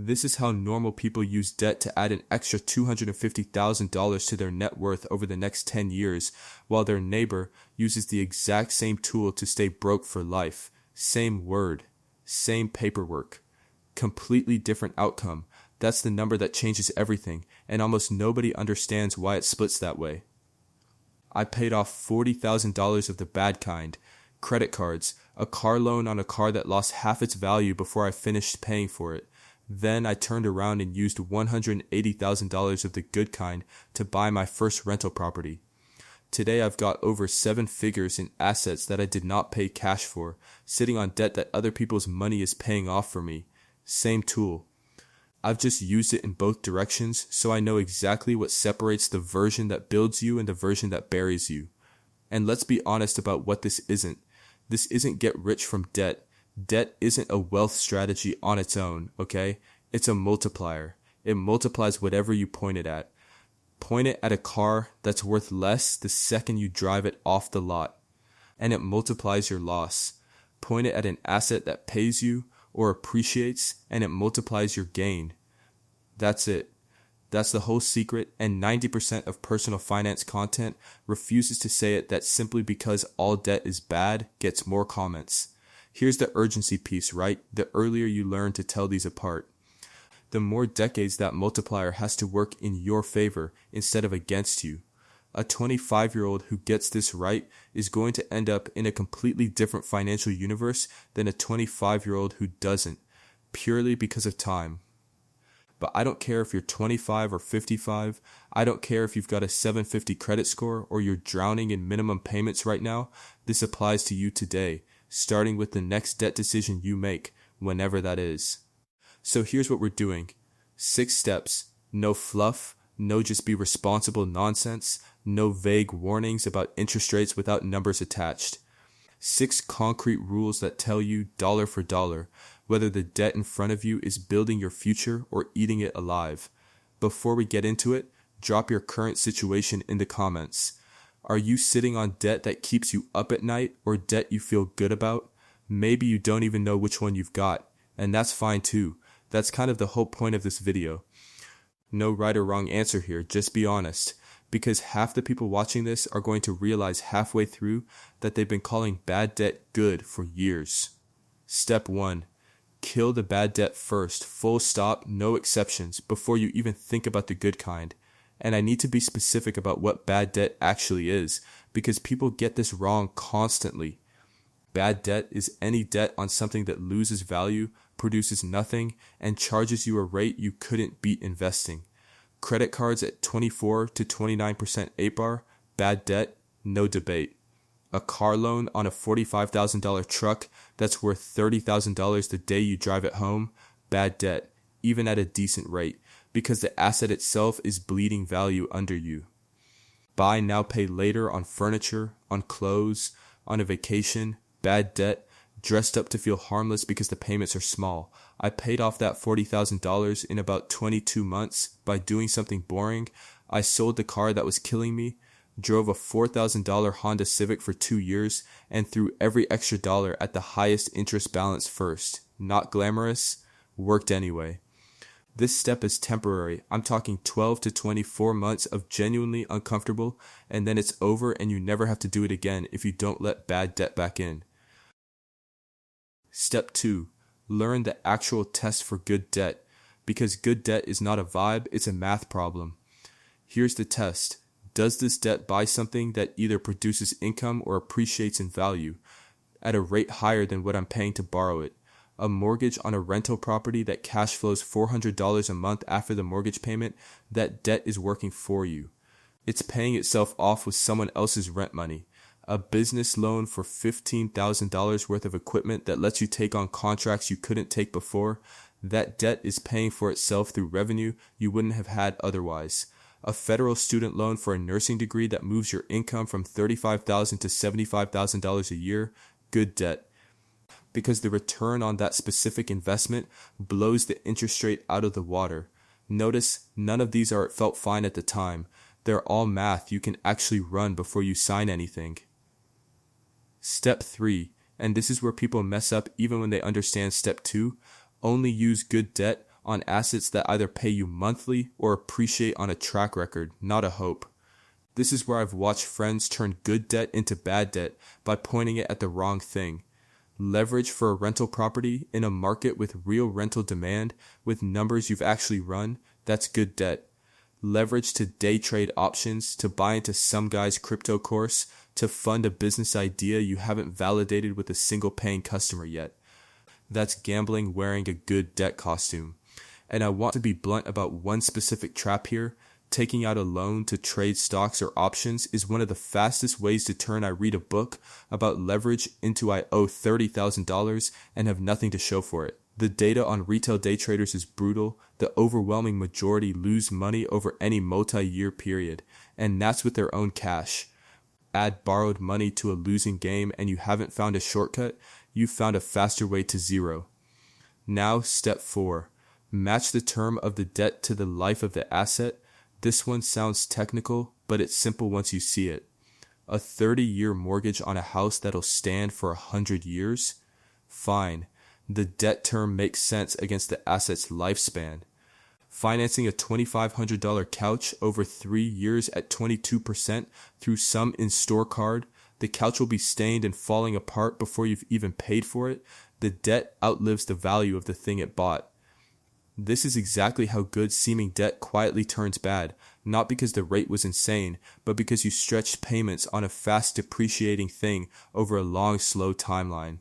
This is how normal people use debt to add an extra $250,000 to their net worth over the next 10 years, while their neighbor uses the exact same tool to stay broke for life. Same word, same paperwork. Completely different outcome. That's the number that changes everything, and almost nobody understands why it splits that way. I paid off $40,000 of the bad kind. Credit cards, a car loan on a car that lost half its value before I finished paying for it. Then I turned around and used $180,000 of the good kind to buy my first rental property. Today I've got over 7 figures in assets that I did not pay cash for, sitting on debt that other people's money is paying off for me. Same tool. I've just used it in both directions, so I know exactly what separates the version that builds you and the version that buries you. And let's be honest about what this isn't. This isn't get rich from debt. Debt isn't a wealth strategy on its own, okay? It's a multiplier. It multiplies whatever you point it at. Point it at a car that's worth less the second you drive it off the lot, and it multiplies your loss. Point it at an asset that pays you or appreciates, and it multiplies your gain. That's it. That's the whole secret, and 90% of personal finance content refuses to say it that simply because all debt is bad gets more comments. Here's the urgency piece, right? The earlier you learn to tell these apart, the more decades that multiplier has to work in your favor instead of against you. A 25-year-old who gets this right is going to end up in a completely different financial universe than a 25-year-old who doesn't, purely because of time. But I don't care if you're 25 or 55. I don't care if you've got a 750 credit score or you're drowning in minimum payments right now. This applies to you today, starting with the next debt decision you make, whenever that is. So here's what we're doing. 6 steps. No fluff. No just be responsible nonsense. No vague warnings about interest rates without numbers attached. 6 concrete rules that tell you dollar for dollar whether the debt in front of you is building your future or eating it alive. Before we get into it, drop your current situation in the comments. Are you sitting on debt that keeps you up at night or debt you feel good about? Maybe you don't even know which one you've got, and that's fine too. That's kind of the whole point of this video. No right or wrong answer here, just be honest. Because half the people watching this are going to realize halfway through that they've been calling bad debt good for years. Step 1. Kill the bad debt first, full stop, no exceptions, before you even think about the good kind. And I need to be specific about what bad debt actually is, because people get this wrong constantly. Bad debt is any debt on something that loses value, produces nothing, and charges you a rate you couldn't beat investing. Credit cards at 24 to 29% APR, bad debt, no debate. A car loan on a $45,000 truck that's worth $30,000 the day you drive it home, bad debt, even at a decent rate, because the asset itself is bleeding value under you. Buy now pay later on furniture, on clothes, on a vacation, bad debt, dressed up to feel harmless because the payments are small. I paid off that $40,000 in about 22 months by doing something boring. I sold the car that was killing me, drove a $4,000 Honda Civic for 2 years, and threw every extra dollar at the highest interest balance first. Not glamorous, worked anyway. This step is temporary. I'm talking 12 to 24 months of genuinely uncomfortable, and then it's over and you never have to do it again if you don't let bad debt back in. Step 2. Learn the actual test for good debt, because good debt is not a vibe, it's a math problem. Here's the test. Does this debt buy something that either produces income or appreciates in value at a rate higher than what I'm paying to borrow it? A mortgage on a rental property that cash flows $400 a month after the mortgage payment, that debt is working for you. It's paying itself off with someone else's rent money. A business loan for $15,000 worth of equipment that lets you take on contracts you couldn't take before, that debt is paying for itself through revenue you wouldn't have had otherwise. A federal student loan for a nursing degree that moves your income from $35,000 to $75,000 a year, good debt. Because the return on that specific investment blows the interest rate out of the water. Notice, none of these are felt fine at the time. They're all math you can actually run before you sign anything. Step 3, and this is where people mess up even when they understand step 2, only use good debt on assets that either pay you monthly or appreciate on a track record, not a hope. This is where I've watched friends turn good debt into bad debt by pointing it at the wrong thing. Leverage for a rental property in a market with real rental demand, with numbers you've actually run, that's good debt. Leverage to day trade options, to buy into some guy's crypto course, to fund a business idea you haven't validated with a single paying customer yet. That's gambling wearing a good debt costume. And I want to be blunt about one specific trap here. Taking out a loan to trade stocks or options is one of the fastest ways to turn I read a book about leverage into I owe $30,000 and have nothing to show for it. The data on retail day traders is brutal. The overwhelming majority lose money over any multi-year period, and that's with their own cash. Add borrowed money to a losing game and you haven't found a shortcut, you've found a faster way to zero. Now, step 4. Match the term of the debt to the life of the asset. This one sounds technical, but it's simple once you see it. A 30-year mortgage on a house that'll stand for 100 years? Fine. The debt term makes sense against the asset's lifespan. Financing a $2,500 couch over 3 years at 22% through some in-store card, the couch will be stained and falling apart before you've even paid for it. The debt outlives the value of the thing it bought. This is exactly how good seeming debt quietly turns bad, not because the rate was insane, but because you stretched payments on a fast depreciating thing over a long, slow timeline.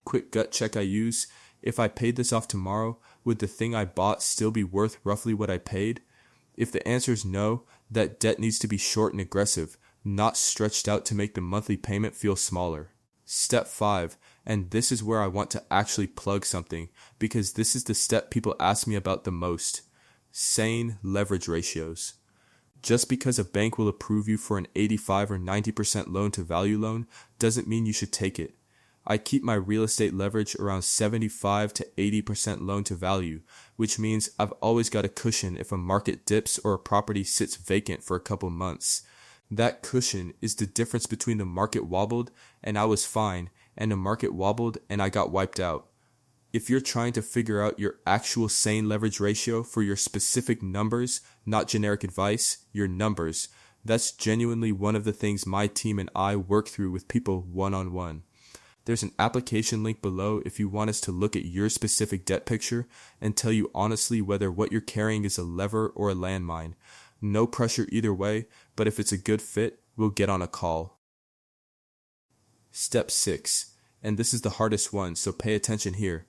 Quick gut check I use: if I paid this off tomorrow, would the thing I bought still be worth roughly what I paid? If the answer is no, that debt needs to be short and aggressive, not stretched out to make the monthly payment feel smaller. Step 5, and this is where I want to actually plug something, because this is the step people ask me about the most. Sane leverage ratios. Just because a bank will approve you for an 85 or 90% loan to value loan doesn't mean you should take it. I keep my real estate leverage around 75 to 80% loan to value, which means I've always got a cushion if a market dips or a property sits vacant for a couple months. That cushion is the difference between the market wobbled and I was fine and the market wobbled and I got wiped out. If you're trying to figure out your actual sane leverage ratio for your specific numbers, not generic advice, your numbers, that's genuinely one of the things my team and I work through with people one-on-one. There's an application link below if you want us to look at your specific debt picture and tell you honestly whether what you're carrying is a lever or a landmine. No pressure either way, but if it's a good fit, we'll get on a call. Step 6, and this is the hardest one, so pay attention here.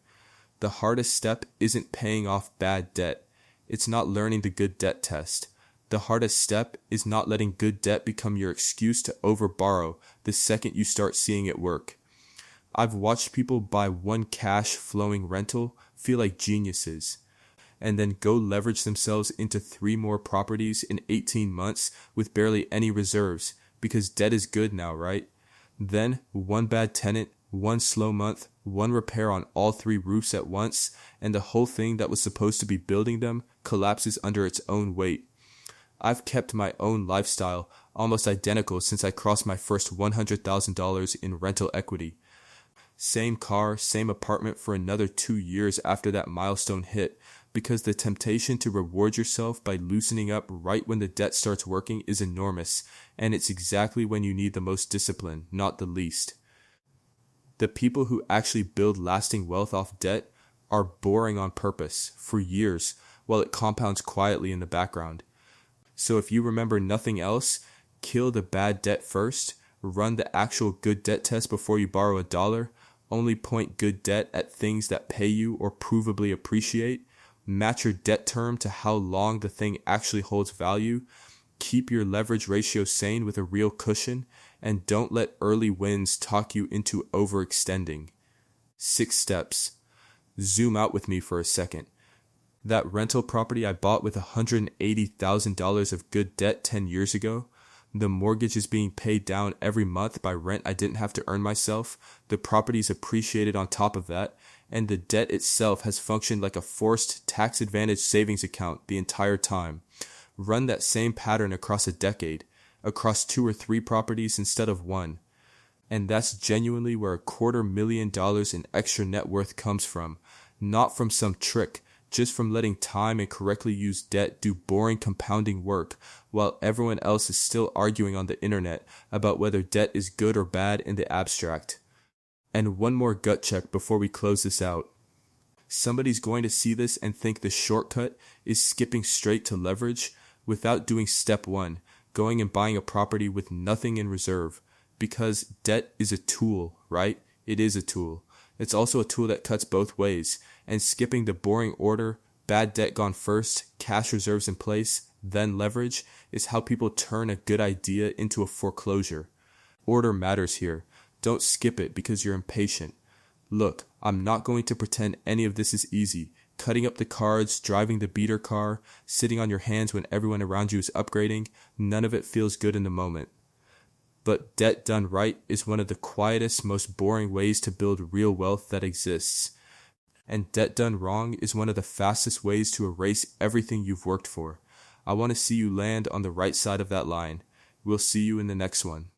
The hardest step isn't paying off bad debt. It's not learning the good debt test. The hardest step is not letting good debt become your excuse to overborrow the second you start seeing it work. I've watched people buy one cash flowing rental feel like geniuses, and then go leverage themselves into 3 more properties in 18 months with barely any reserves, because debt is good now, right? Then, one bad tenant, one slow month, one repair on all 3 roofs at once, and the whole thing that was supposed to be building them collapses under its own weight. I've kept my own lifestyle almost identical since I crossed my first $100,000 in rental equity. Same car, same apartment for another 2 years after that milestone hit, because the temptation to reward yourself by loosening up right when the debt starts working is enormous, and it's exactly when you need the most discipline, not the least. The people who actually build lasting wealth off debt are boring on purpose for years while it compounds quietly in the background. So if you remember nothing else, kill the bad debt first, run the actual good debt test before you borrow $1, only point good debt at things that pay you or provably appreciate, match your debt term to how long the thing actually holds value, keep your leverage ratio sane with a real cushion, and don't let early wins talk you into overextending. 6 steps. Zoom out with me for a second. That rental property I bought with $180,000 of good debt 10 years ago, the mortgage is being paid down every month by rent I didn't have to earn myself, the property's appreciated on top of that, and the debt itself has functioned like a forced tax-advantaged savings account the entire time. Run that same pattern across a decade, across 2 or 3 properties instead of 1. And that's genuinely where $250,000 in extra net worth comes from, not from some trick, just from letting time and correctly used debt do boring compounding work, while everyone else is still arguing on the internet about whether debt is good or bad in the abstract. And one more gut check before we close this out. Somebody's going to see this and think the shortcut is skipping straight to leverage without doing step 1, going and buying a property with nothing in reserve. Because debt is a tool, right? It is a tool. It's also a tool that cuts both ways, and skipping the boring order, bad debt gone first, cash reserves in place, then leverage, is how people turn a good idea into a foreclosure. Order matters here. Don't skip it because you're impatient. Look, I'm not going to pretend any of this is easy. Cutting up the cards, driving the beater car, sitting on your hands when everyone around you is upgrading, none of it feels good in the moment. But debt done right is one of the quietest, most boring ways to build real wealth that exists. And debt done wrong is one of the fastest ways to erase everything you've worked for. I want to see you land on the right side of that line. We'll see you in the next one.